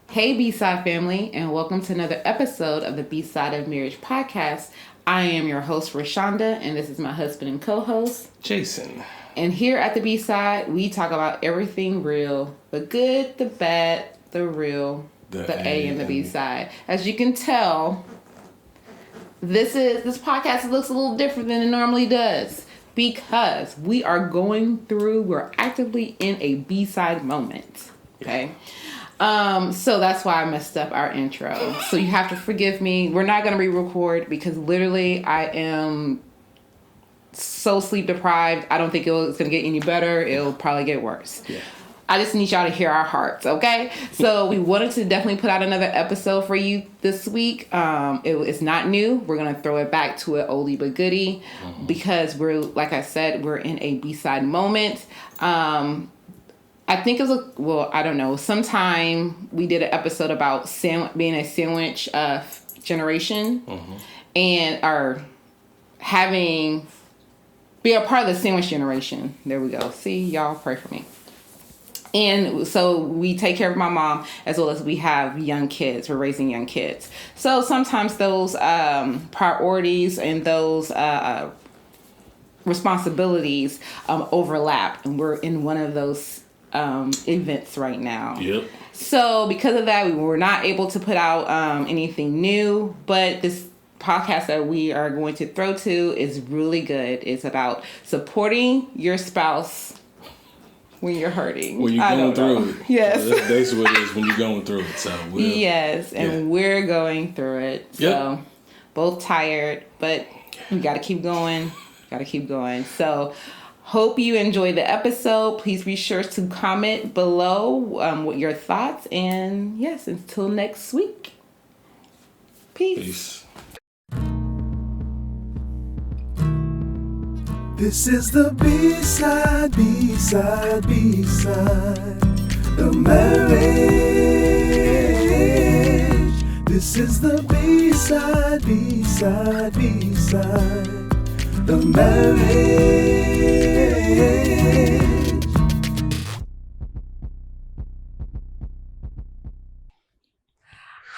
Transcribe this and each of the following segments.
Hey, Bside family, and welcome to another episode of the Bside of Marriage Podcast. I am your host, Rashonda, and this is my husband and co-host, Jason. And here at the B-Side, we talk about everything real, the good, the bad, the real, the A and the B-Side. As you can tell, this podcast looks a little different than it normally does because we're actively in a B-Side moment. Okay. So that's why I messed up our intro. So you have to forgive me. We're not going to re-record because literally I am so sleep deprived. I don't think it's going to get any better. It'll probably get worse. Yeah. I just need y'all to hear our hearts, okay? So we wanted to definitely put out another episode for you this week. It's not new. We're going to throw it back to an oldie but goodie because like I said, we're in a B-side moment. I think it was, I don't know. Sometime we did an episode about being a sandwich generation and be a part of the sandwich generation. There we go. See, y'all pray for me. And so we take care of my mom as well as we have young kids. We're raising young kids. So sometimes those priorities and those responsibilities overlap. And we're in one of those events right now. Yep. So because of that, we were not able to put out anything new, but this podcast that we are going to throw to is really good. It's about supporting your spouse when you're hurting. When you're going through it. Yes. That's basically what it is when you're going through it. So we're going through it. So both tired, but we got to keep going. So hope you enjoy the episode. Please be sure to comment below what your thoughts. And yes, until next week. Peace. This is the B-side, B-side, B-side of marriage. This is the B-side, B-side, B-side of marriage.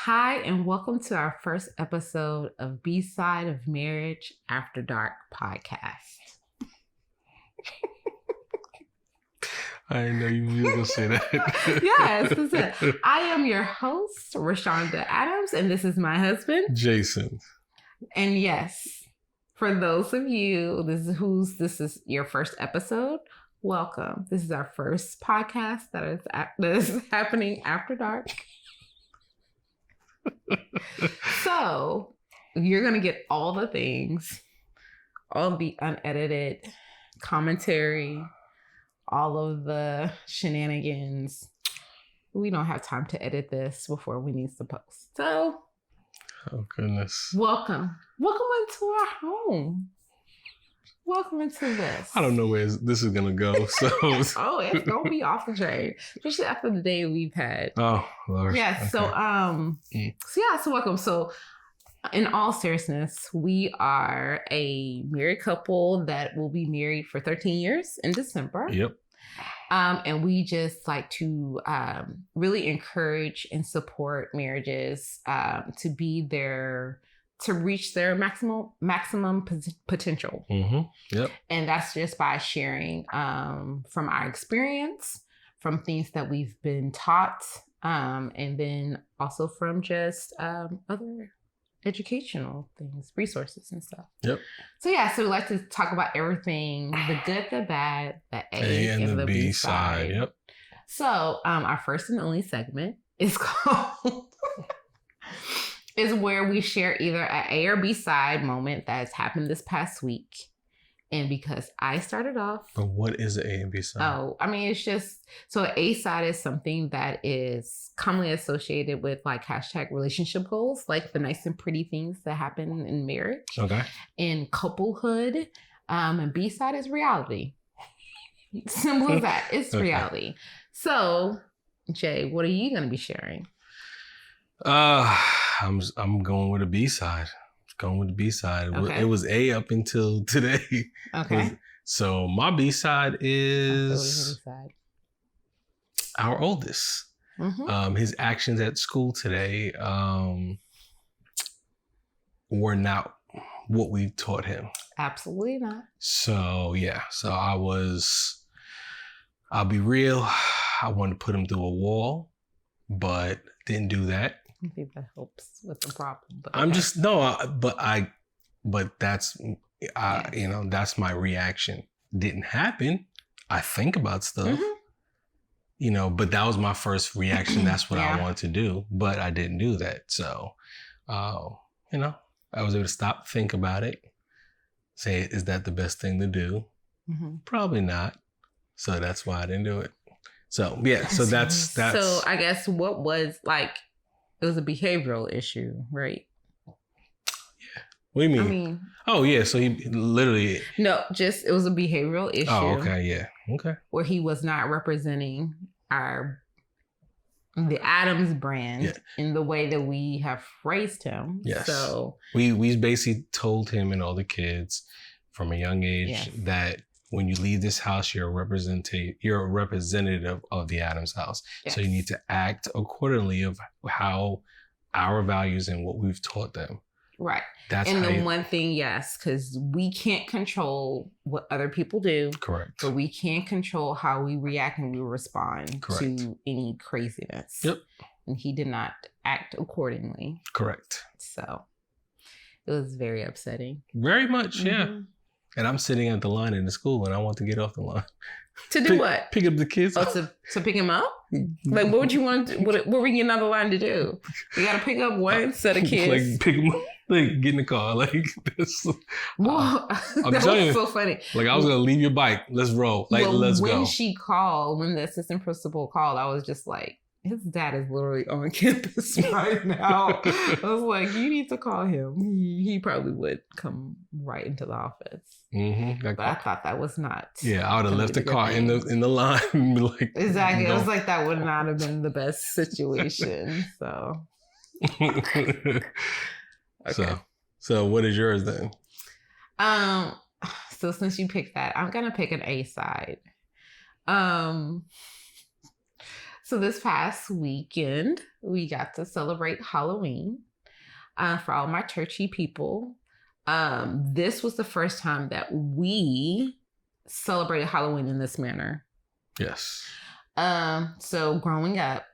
Hi, and welcome to our first episode of Bside of Marriage After Dark podcast. I didn't know you were going to say that. Yes, that's it. I am your host, Rashonda Adams, and this is my husband, Jason. And yes, for those of you, this is your first episode, welcome. This is our first podcast that is happening after dark. So you're going to get all the things, all the unedited commentary, all of the shenanigans. We don't have time to edit this before we need to post. So, oh goodness. Welcome into our home. Welcome into this. I don't know where this is gonna go. So it's gonna be off the chain, especially after the day we've had. Oh Lord. Yeah. Okay. So so welcome. So in all seriousness, we are a married couple that will be married for 13 years in December. Yep. And we just like to really encourage and support marriages to reach their maximum potential. Yep. And that's just by sharing from our experience, from things that we've been taught, and then also from just other educational things, resources and stuff. Yep. So we like to talk about everything, the good, the bad, the A and the B side. Yep. So our first and only segment is called is where we share either an A or B side moment that has happened this past week. And because I started off. But what is the A and B side? Oh, I mean, it's just, so an A side is something that is commonly associated with like # relationship goals, like the nice and pretty things that happen in marriage. Okay. In couplehood. And B side is reality. Simple as that. It's reality. So, Jay, what are you going to be sharing? I'm going with a B side. Okay. It was A up until today. Okay. So my B side is our oldest. Mm-hmm. His actions at school today were not what we taught him. Absolutely not. So I'll be real, I wanted to put him through a wall, but didn't do that. I think that helps with the problem. But I'm just, but that's, that's my reaction. Didn't happen. I think about stuff, but that was my first reaction. That's what I wanted to do, but I didn't do that. So, I was able to stop, think about it, say, is that the best thing to do? Mm-hmm. Probably not. So that's why I didn't do it. So, yeah. So that's. So I guess what was it was a behavioral issue, right? Yeah. What do you mean? Oh, yeah. So he literally. No, it was a behavioral issue. Oh, okay. Yeah. Okay. Where he was not representing the Adams brand in the way that we have raised him. Yes. So we basically told him and all the kids from a young age that when you leave this house, you're a representative of the Adams house. Yes. So you need to act accordingly of how our values and what we've taught them. Right. One thing, yes, because we can't control what other people do. Correct. But we can control how we react and we respond to any craziness. Yep. And he did not act accordingly. Correct. So it was very upsetting. Very much, yeah. And I'm sitting at the line in the school and I want to get off the line. To do what? Pick up the kids. Oh, to pick him up? Like, what would you want to do? What were we getting on the line to do? You got to pick up one set of kids. Like, pick them up. Like, get in the car. Like, this. Well, that was so funny. Like, I was going to leave your bike. Let's roll. Like, let's go. When the assistant principal called, I was just like, his dad is literally on campus right now. I was like, you need to call him. He probably would come right into the office. Mm-hmm. But I thought that was not. Yeah, I would have left the car in the line. Like, exactly. I was like, that would not have been the best situation. So. Okay. So what is yours then? So since you picked that, I'm gonna pick an A side. So this past weekend, we got to celebrate Halloween for all my churchy people. This was the first time that we celebrated Halloween in this manner. Yes. So growing up,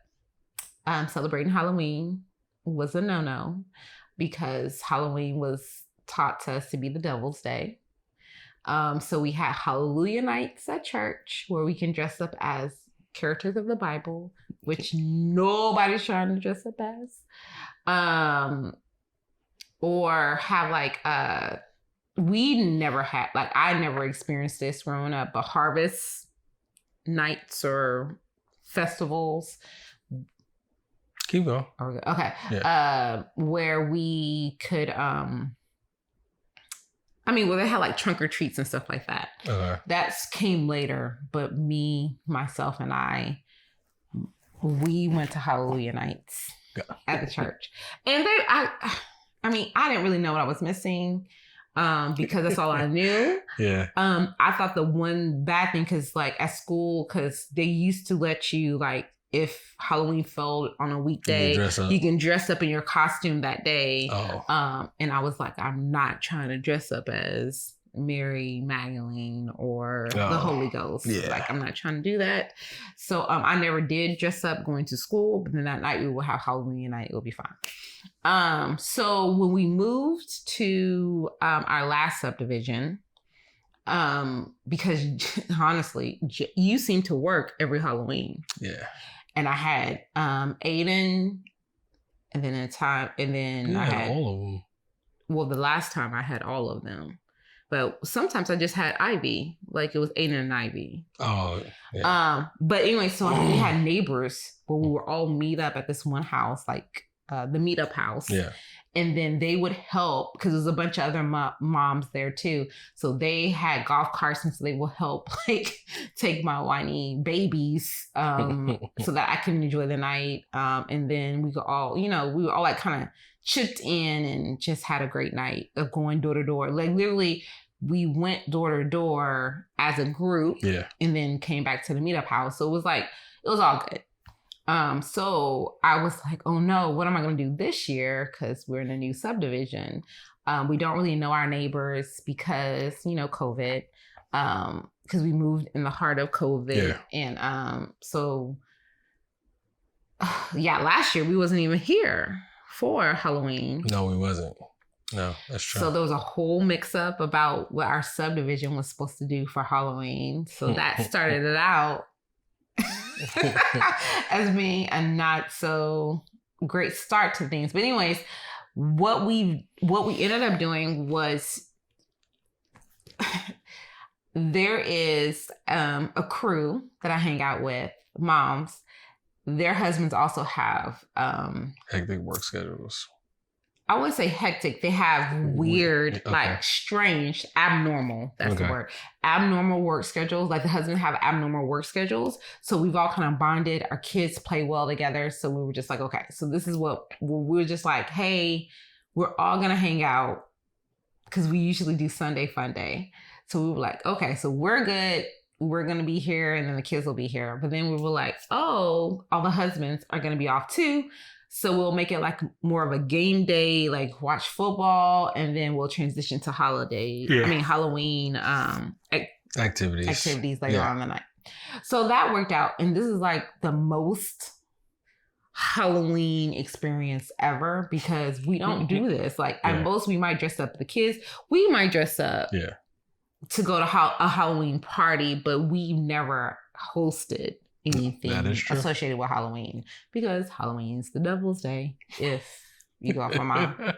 celebrating Halloween was a no-no because Halloween was taught to us to be the devil's day. So we had Hallelujah nights at church where we can dress up as characters of the Bible, which nobody's trying to dress up as. Or have I never experienced this growing up, but harvest nights or festivals. Keep going. Okay. Yeah. Where we could, where they had like trunk or treats and stuff like that. Okay. That came later, but me, myself, and we went to Hallelujah nights at the church. And I didn't really know what I was missing because that's all I knew. Yeah. I thought the one bad thing, because like at school, because they used to let you like, if Halloween fell on a weekday, you can dress up in your costume that day. Oh. And I was like, I'm not trying to dress up as Mary Magdalene or the Holy Ghost. Yeah. Like, I'm not trying to do that. So I never did dress up going to school, but then that night we will have Halloween night. It will be fine. So when we moved to our last subdivision, because honestly, you seem to work every Halloween. Yeah. And I had Aiden, and then I had all of them. Well, the last time I had all of them, but sometimes I just had Ivy, like it was Aiden and Ivy. Oh, yeah. But anyway, so we had neighbors where we were all meet up at this one house, like the meetup house. Yeah. And then they would help because there's a bunch of other moms there too. So they had golf carts, and so they will help like take my whiny babies so that I can enjoy the night. And then we could all, we were all like kind of chipped in and just had a great night of going door to door. Like literally we went door to door as a group and then came back to the meetup house. So it was all good. So I was like, oh no, what am I going to do this year? Because we're in a new subdivision. We don't really know our neighbors because, COVID. Because we moved in the heart of COVID. Yeah. And last year we wasn't even here for Halloween. No, we wasn't. No, that's true. So there was a whole mix-up about what our subdivision was supposed to do for Halloween. So that started it out as being a not so great start to things. But anyways, what we ended up doing was there is a crew that I hang out with, moms. Their husbands also have hectic work schedules. I wouldn't say hectic. They have weird, like strange, abnormal. That's the word. Abnormal work schedules. Like the husbands have abnormal work schedules. So we've all kind of bonded. Our kids play well together. So we were just like, okay, so this is what we were just like, hey, we're all going to hang out because we usually do Sunday fun day. So we were like, okay, so we're good. We're going to be here and then the kids will be here. But then we were like, oh, all the husbands are going to be off too. So we'll make it like more of a game day, like watch football, and then we'll transition to Halloween activities later on in the night. So that worked out. And this is like the most Halloween experience ever because we don't do this. Like at most we might dress up the kids. We might dress up to go to a Halloween party, but we've never hosted anything associated with Halloween because Halloween's the devil's day if you go off my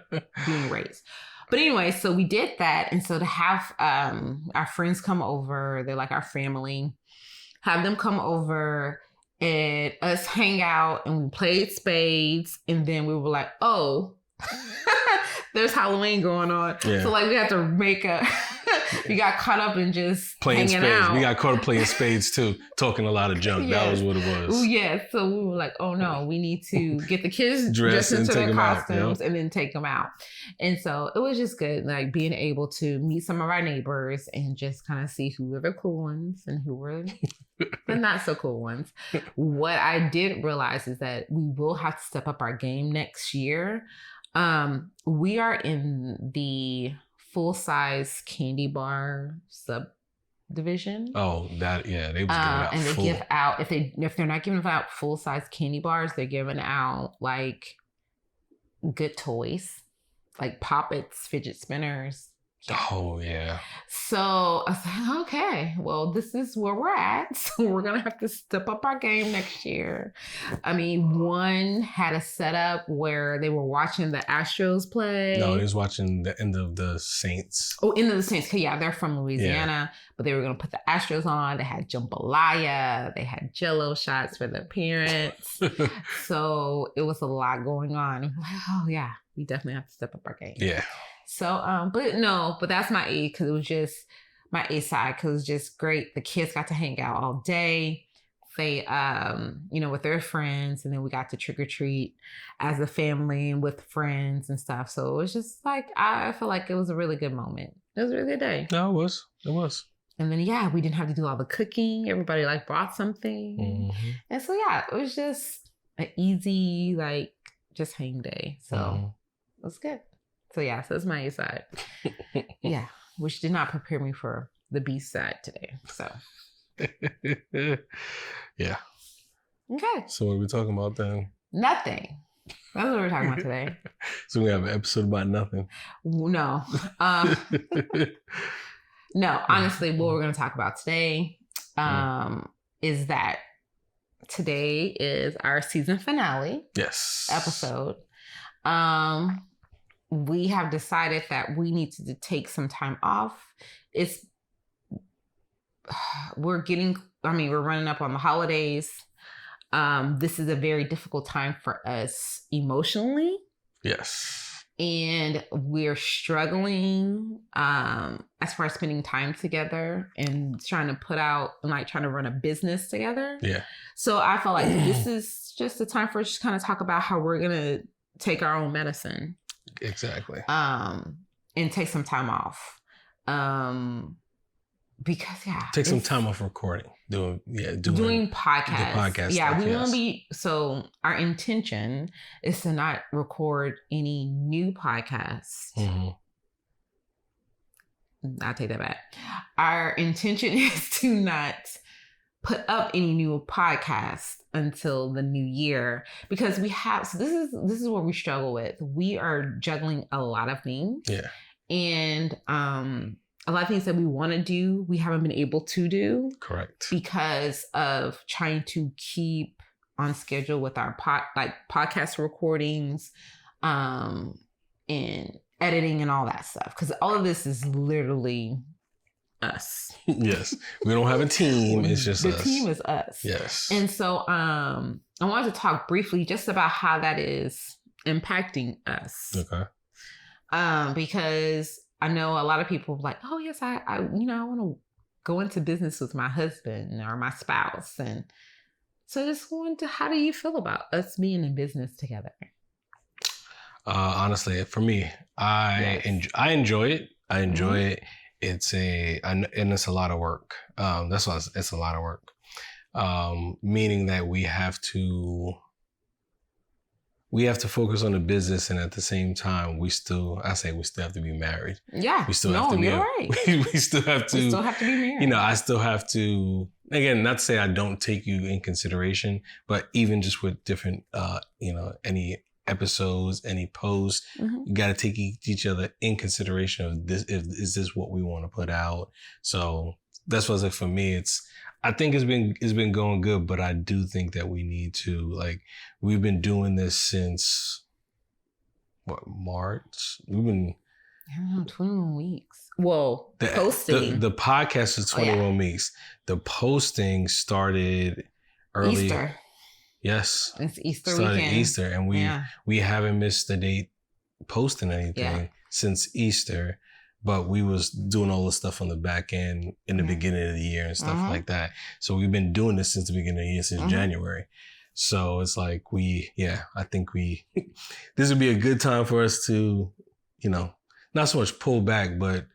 being raised. But anyway, so we did that. And so to have our friends come over, they're like our family, have them come over and us hang out and we played spades. And then we were like, oh, there's Halloween going on. Yeah. So like we had to make we got caught up in just playing spades. Out. We got caught up playing spades too, talking a lot of junk. That was what it was. Yeah. So we were like, oh no, we need to get the kids dressed into their costumes and then take them out. And so it was just good, like being able to meet some of our neighbors and just kind of see who were the cool ones and who were the not so cool ones. What I did realize is that we will have to step up our game next year. We are in the full-size candy bar subdivision. Oh, that they was giving out and they give out if they're not giving out full-size candy bars, they're giving out like good toys, like Poppets, fidget spinners. Oh yeah. So I was like, okay, well, this is where we're at. So we're gonna have to step up our game next year. I mean, one had a setup where they were watching the Astros play. No, they was watching the end of the Saints. Oh, end of the Saints. Yeah, they're from Louisiana, but they were gonna put the Astros on. They had jambalaya. They had Jello shots for the parents. So it was a lot going on. Oh yeah, we definitely have to step up our game. Yeah. So, but that's my A because it was just my A side because it was just great. The kids got to hang out all day. They, with their friends, and then we got to trick or treat as a family and with friends and stuff. So it was just like, I feel like it was a really good moment. It was a really good day. No, it was. And then, we didn't have to do all the cooking. Everybody brought something. Mm-hmm. And so, it was just an easy, just hang day. So it was good. So so it's my A side. Which did not prepare me for the B side today. So. Yeah. Okay. So what are we talking about then? Nothing. That's what we're talking about today. So we have an episode about nothing. No. No, honestly, what we're going to talk about today is that today is our season finale. Yes. Episode. We have decided that we need to take some time off. We're running up on the holidays. This is a very difficult time for us emotionally. Yes. And we're struggling as far as spending time together and trying to put out and trying to run a business together. Yeah. So I felt like this is just a time for us to kind of talk about how we're going to take our own medicine. Exactly. And take some time off. Because take some time off recording. doing podcasts. Yeah, we won't be. So our intention is to not record any new podcasts. Mm-hmm. I'll take that back. Our intention is to not put up any new podcasts until the new year, because we have. So this is what we struggle with. We are juggling a lot of things. Yeah, and a lot of things that we want to do, we haven't been able to do. Correct. Because of trying to keep on schedule with our podcast recordings, and editing and all that stuff. Because all of this is literally us. Yes. We don't have a team. It's just us. The team is us. Yes. And so I wanted to talk briefly just about how that is impacting us. Okay. Because I know a lot of people are like, oh yes, I want to go into business with my husband or my spouse. And so just how do you feel about us being in business together? Honestly, for me, I enjoy it. I enjoy it. And it's a lot of work. That's why it's a lot of work. Meaning that we have to focus on the business, and at the same time, we still have to be married. Yeah. We still have to be. You're right. We still have to. We still have to be married. I still have to. Again, not to say I don't take you in consideration, but even just with different, any episodes, any posts, you got to take each other in consideration of this. Is this what we want to put out? So that's what's like for me. I think it's been going good, but I do think that we need to, we've been doing this since March? We've been 21 weeks. Well, posting. The podcast is 21 weeks. The posting started early. Easter. Yes. It's Easter started weekend. Easter, and we haven't missed a date posting anything since Easter. But we was doing all the stuff on the back end in the beginning of the year and stuff like that. So we've been doing this since the beginning of the year, since January. So it's like I think this would be a good time for us to, not so much pull back, but,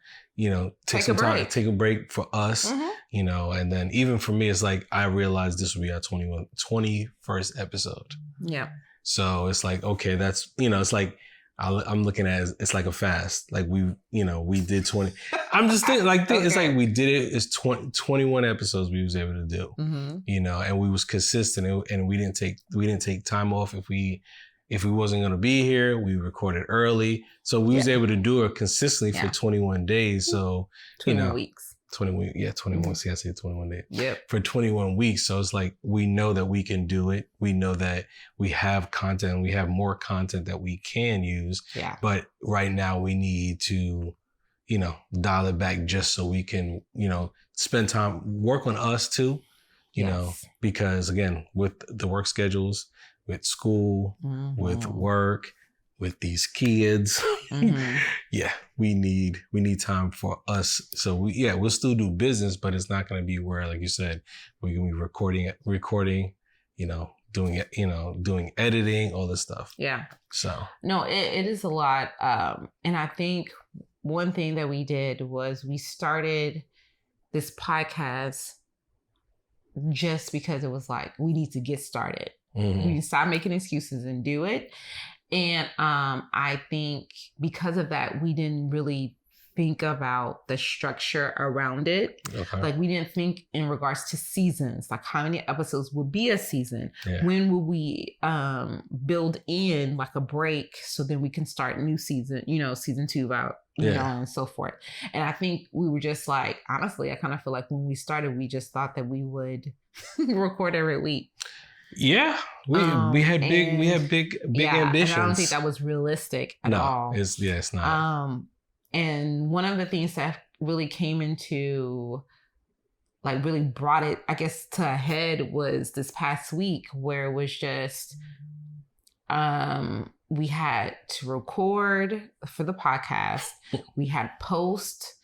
take some time, take a break for us, and then even for me, it's like, I realized this will be our 21st episode. Yeah. So it's like, okay, that's, it's like, I'm looking at it's like a fast. Like we did 20. I'm just thinking it's like we did it. It's 21 episodes we was able to do, and we was consistent, and we didn't take time off. If we wasn't going to be here, we recorded early. So we was able to do it consistently for 21 days. So, 21 weeks. 21. Yeah. 21. See, I said 21 days. Yep. For 21 weeks. So it's like, we know that we can do it. We know that we have content. We have more content that we can use. Yeah. But right now we need to, dial it back just so we can, spend time, work on us too, because again, with the work schedules, with school, with work, with these kids, we need time for us. So we'll still do business, but it's not going to be where, like you said, we're going to be recording, doing it, doing editing, all this stuff. Yeah. So no, it is a lot. And I think one thing that we did was we started this podcast just because it was like, we need to get started. We need to stop making excuses and do it. And I think because of that, we didn't really think about the structure around it. Okay. Like we didn't think in regards to seasons, like how many episodes would be a season? Yeah. When will we build in like a break so then we can start new season, season 2 out, and so forth. And I think we were just like, honestly, I kind of feel like when we started, we just thought that we would record every week. Yeah, we had big ambitions. And I don't think that was realistic at all. It's not. And one of the things that really came into, like, really brought it, I guess, to a head was this past week, where it was just, we had to record for the podcast, we had post.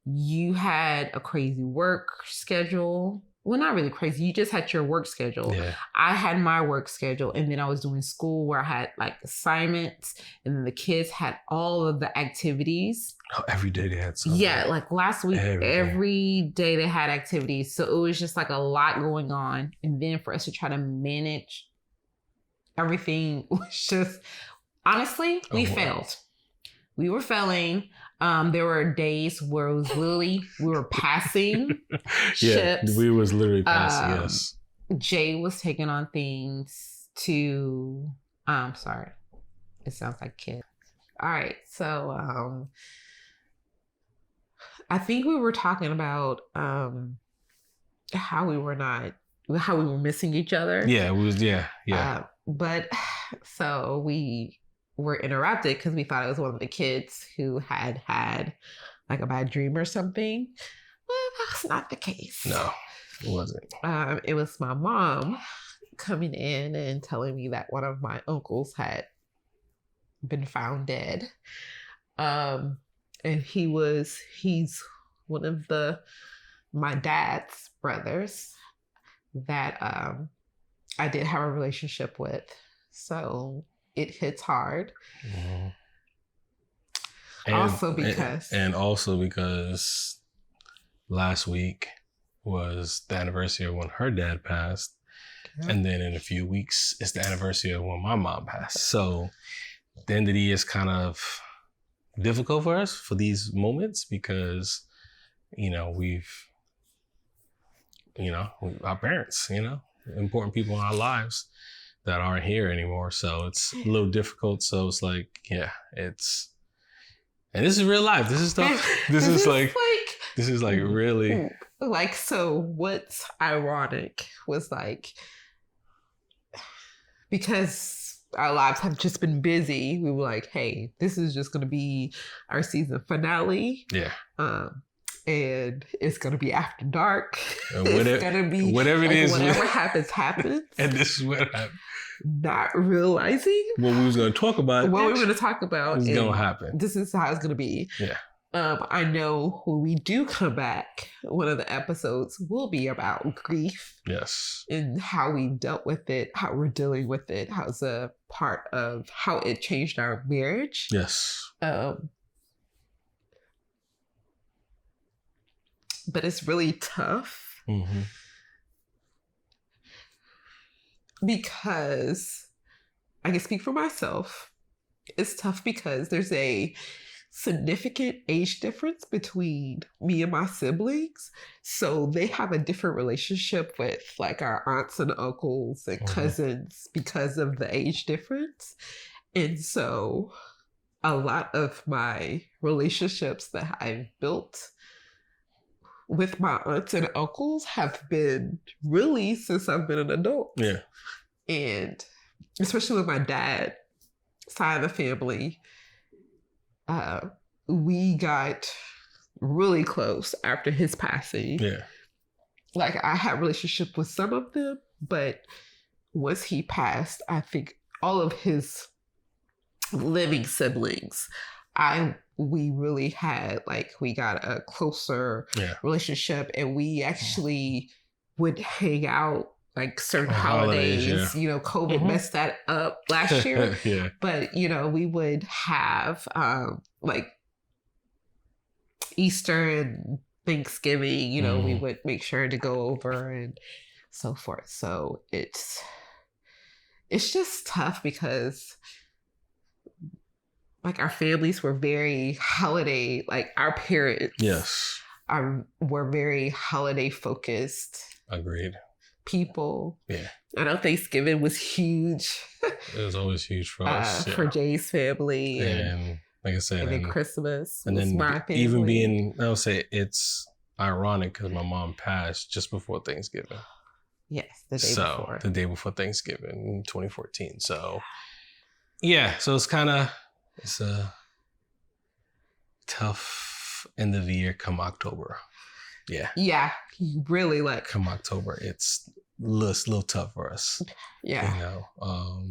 You had a crazy work schedule well, not really crazy. You just had your work schedule. Yeah. I had my work schedule, and then I was doing school where I had like assignments, and then the kids had all of the activities. Oh, every day they had something. Yeah, like last week, every day they had activities. So it was just like a lot going on. And then for us to try to manage everything was just, honestly, we failed. We were failing. There were days where it was literally, we were passing ships. We was literally passing, yes. Jay was taking on things to, sorry, it sounds like kid. All right, so I think we were talking about how we were missing each other. Yeah, it was, yeah. But so we were interrupted because we thought it was one of the kids who had like a bad dream or something. Well, that's not the case. No, it wasn't. It was my mom coming in and telling me that one of my uncles had been found dead. And he's one of my dad's brothers that I did have a relationship with. So it hits hard. Mm-hmm. And also because last week was the anniversary of when her dad passed. Yeah. And then in a few weeks, it's the anniversary of when my mom passed. So the end of the year is kind of difficult for us for these moments because, our parents, important people in our lives that aren't here anymore. So it's a little difficult. So it's like, and this is real life. This is stuff. This is really like, so what's ironic was like, because our lives have just been busy, we were like, hey, this is just going to be our season finale. Yeah. And it's going to be after dark. Whatever, it's going to be whatever it is. Whatever happens. And this is what happened. Not realizing what we was going to talk about. What we were going to talk about is going to happen. This is how it's going to be. Yeah. I know when we do come back, one of the episodes will be about grief. Yes. And how we dealt with it, how we're dealing with it, how it's a part of how it changed our marriage. Yes. But it's really tough. Mm-hmm. Because I can speak for myself. It's tough because there's a significant age difference between me and my siblings. So they have a different relationship with like our aunts and uncles and cousins because of the age difference. And so a lot of my relationships that I've built with my aunts and uncles have been really since I've been an adult. Yeah. And especially with my dad side of the family, we got really close after his passing. Yeah. Like I had a relationship with some of them, but once he passed, I think all of his living siblings, we really had we got a closer relationship, and we actually would hang out like certain holidays. COVID messed that up last year. Yeah. But we would have like Easter and Thanksgiving, we would make sure to go over and so forth. So it's just tough because like our families were very holiday, like our parents were very holiday focused. Agreed. People. Yeah. I know Thanksgiving was huge. It was always huge for us. For Jay's family. And like I said, and then Christmas. And then my family. Even being, I would say it's ironic because my mom passed just before Thanksgiving. Yes, the day before. The day before Thanksgiving in 2014. So, so it's a tough end of the year come October. Yeah. Yeah, really come October, it's a little tough for us. Yeah.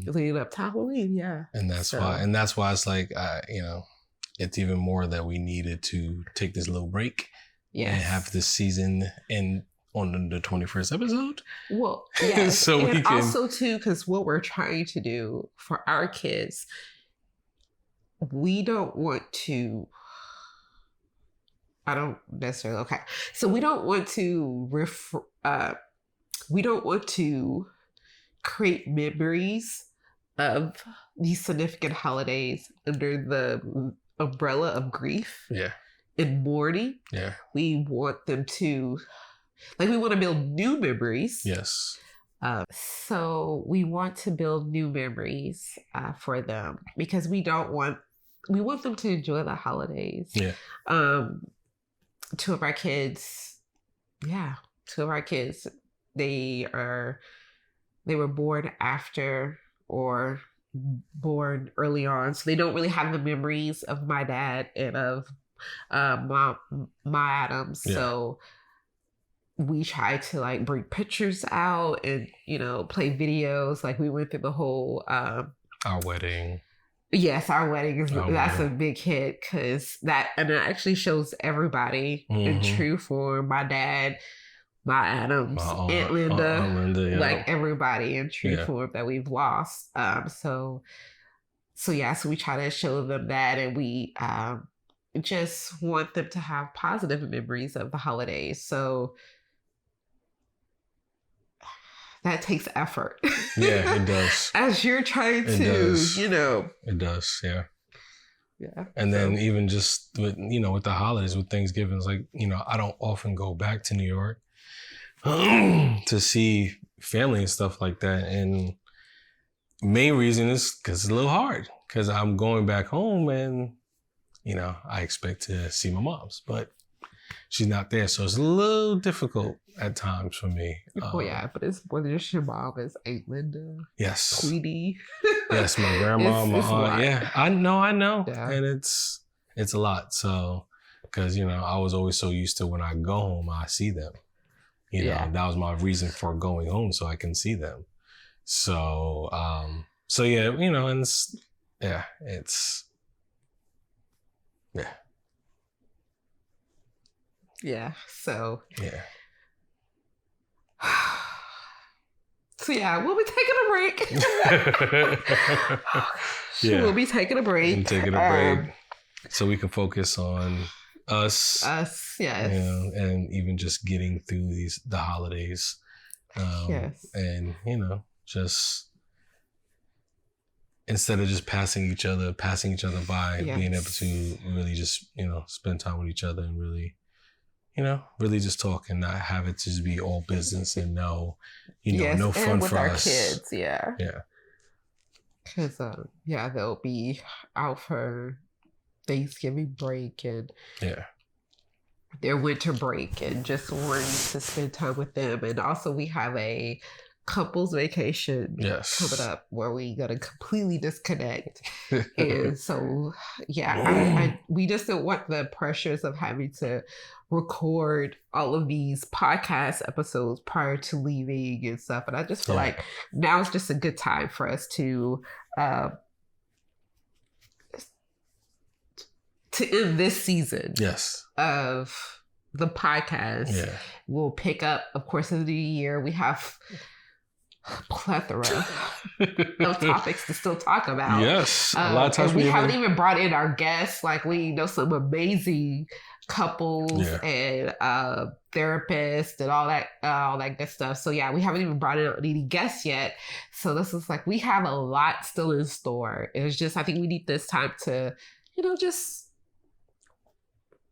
Leading up to Halloween, yeah. And that's why it's like, it's even more that we needed to take this little break and have this season end on the 21st episode. Well, yeah. So and we can also too, because what we're trying to do for our kids, we don't want to. I don't necessarily. Okay, so we don't want to we don't want to create memories of these significant holidays under the umbrella of grief. Yeah. And mourning. Yeah. We want them to, we want to build new memories. Yes. So we want to build new memories for them because we want them to enjoy the holidays. Yeah. Two of our kids, they were born after or born early on, so they don't really have the memories of my dad and of my Adams. Yeah. So we try to bring pictures out and play videos. We went through the whole our wedding. Yes, our wedding that's a big hit because that actually shows everybody in true form. My dad, my Adams, Aunt Linda, everybody in true form that we've lost. So we try to show them that, and we just want them to have positive memories of the holidays. So that takes effort. Yeah, it does. As you're trying to, It does, yeah. Yeah. And then even just with, with the holidays, with Thanksgiving, it's I don't often go back to New York to see family and stuff like that. And main reason is because it's a little hard because I'm going back home and, I expect to see my mom's, but she's not there. So it's a little difficult at times for me. But it's more than just your mom. It's Aunt Linda. Yes. Tweety. Yes, my grandma, my aunt. Yeah, I know. Yeah. And it's a lot. So, because, I was always so used to when I go home, I see them. That was my reason for going home, so I can see them. So, and it's. Yeah. So. Yeah. So we'll be taking a break. We'll be taking a break. So we can focus on us. Us, yes. And even just getting through the holidays. Yes. And just instead of just passing each other by, being able to really just spend time with each other and really. Really just talk and not have it just be all business and no fun with for our us. Kids, yeah. Yeah. Because, they'll be out for Thanksgiving break and their winter break and just wanting to spend time with them. And also we have a couples vacation coming up where we're going to completely disconnect. And so, we just don't want the pressures of having to record all of these podcast episodes prior to leaving and stuff. And I just feel like now is just a good time for us to end this season of the podcast. Yeah. We'll pick up, of course, in the new year. We have plethora of topics to still talk about. Yes. A lot of times we haven't even brought in our guests. We know some amazing couples and therapists and all that good stuff. So we haven't even brought in any guests yet. So this is we have a lot still in store. It was just, I think we need this time to, just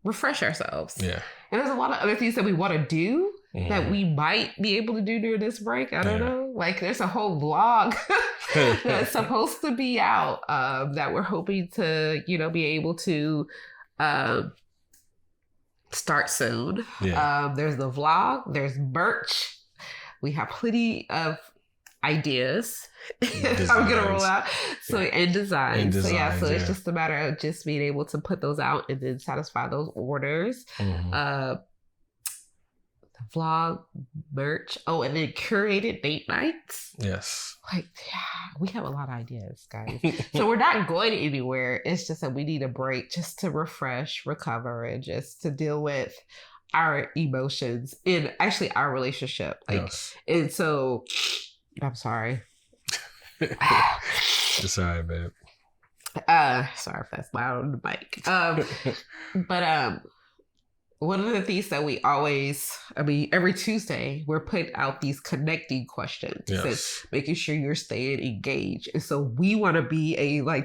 refresh ourselves. Yeah. And there's a lot of other things that we want to do that we might be able to do during this break. I don't know. There's a whole vlog that's supposed to be out that we're hoping to, be able to start soon. Yeah. There's the vlog. There's merch. We have plenty of ideas I'm gonna roll out. So and designs. So it's just a matter of just being able to put those out and then satisfy those orders. The vlog, merch. Oh, and then curated date nights. Yes. We have a lot of ideas, guys. So we're not going anywhere. It's just that we need a break just to refresh, recover, and just to deal with our emotions in actually our relationship. Like, Yes. and so I'm sorry. It's all right, babe. Sorry if that's loud on the mic. But one of the things that we always, every Tuesday, we're putting out these connecting questions and making sure you're staying engaged. And so we want to be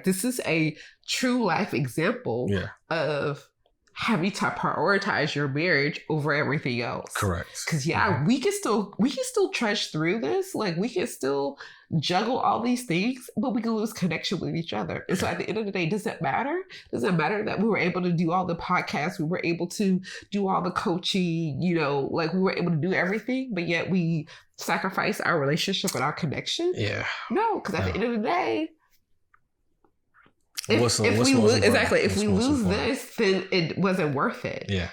this is a true life example of having to prioritize your marriage over everything else. Correct. Because we can still trudge through this. Like, we can still juggle all these things, but we can lose connection with each other. And so at the end of the day, does it matter? Does it matter that we were able to do all the podcasts? We were able to do all the coaching, we were able to do everything, but yet we sacrifice our relationship and our connection? Yeah. No, because at the end of the day, if we lose this, then it wasn't worth it. Yeah.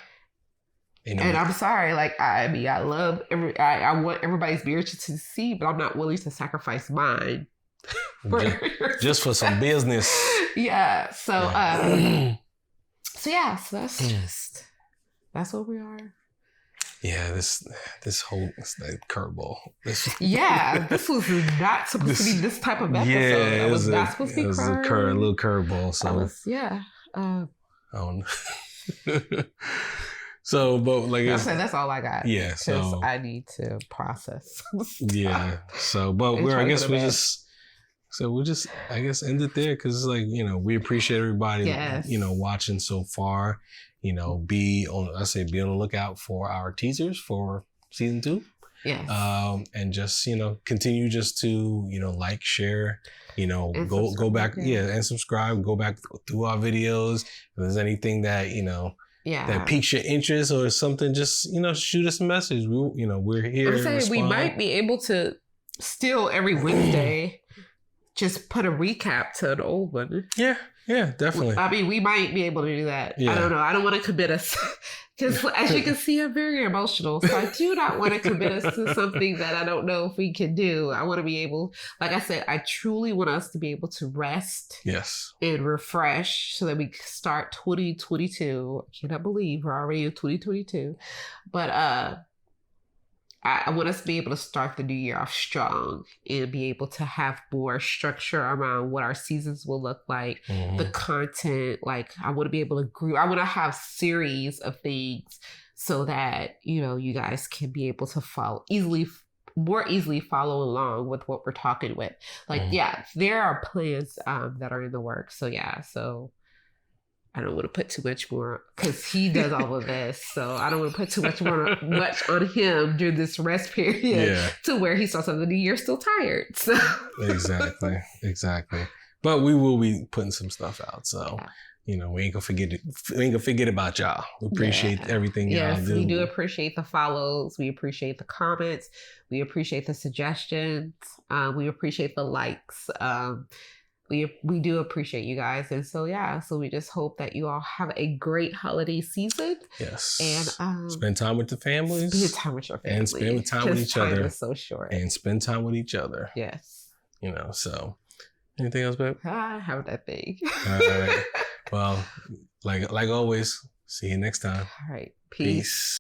And I'm sorry, I love I want everybody's marriage to succeed, but I'm not willing to sacrifice mine just for some business. Yeah. So that's what we are. Yeah, this whole curveball. This was not supposed to be this type of episode. Yeah, it was not supposed to be a little curveball. So So, but that's all I got. Yeah, so I need to process. Yeah. So, but we'll just end it there because we appreciate everybody watching so far. Be on the lookout for our teasers for season 2. Yes. And just continue just to like, share, go back and subscribe. Go back through our videos. If there's anything that that piques your interest or something, just shoot us a message. We're here. I'm saying we might be able to still every Wednesday just put a recap to an old one. Yeah, definitely. We might be able to do that. Yeah. I don't know. I don't want to commit us because, as you can see, I'm very emotional. So I do not want to commit us to something that I don't know if we can do. I want to be able, like I said, I truly want us to be able to rest. Yes. And refresh so that we can start 2022. I cannot believe we're already in 2022. But I want us to be able to start the new year off strong and be able to have more structure around what our seasons will look like, the content. I want to be able to group. I want to have series of things so that, you guys can be able to more easily follow along with what we're talking with. There are plans that are in the works. So I don't want to put too much more because he does all of this. So I don't want to put too much on him during this rest period to where he starts out the new year still tired. So. Exactly. But we will be putting some stuff out. So, we ain't gonna forget it. We ain't gonna forget about y'all. We appreciate everything y'all do. We do appreciate the follows. We appreciate the comments. We appreciate the suggestions. We appreciate the likes. We do appreciate you guys. And so we just hope that you all have a great holiday season. Yes. And spend time with the families. Spend time with your family. And spend time with each other. Time is so short. And spend time with each other. Yes. So anything else, babe? I have that thing. All right. Well, like always, see you next time. All right. Peace.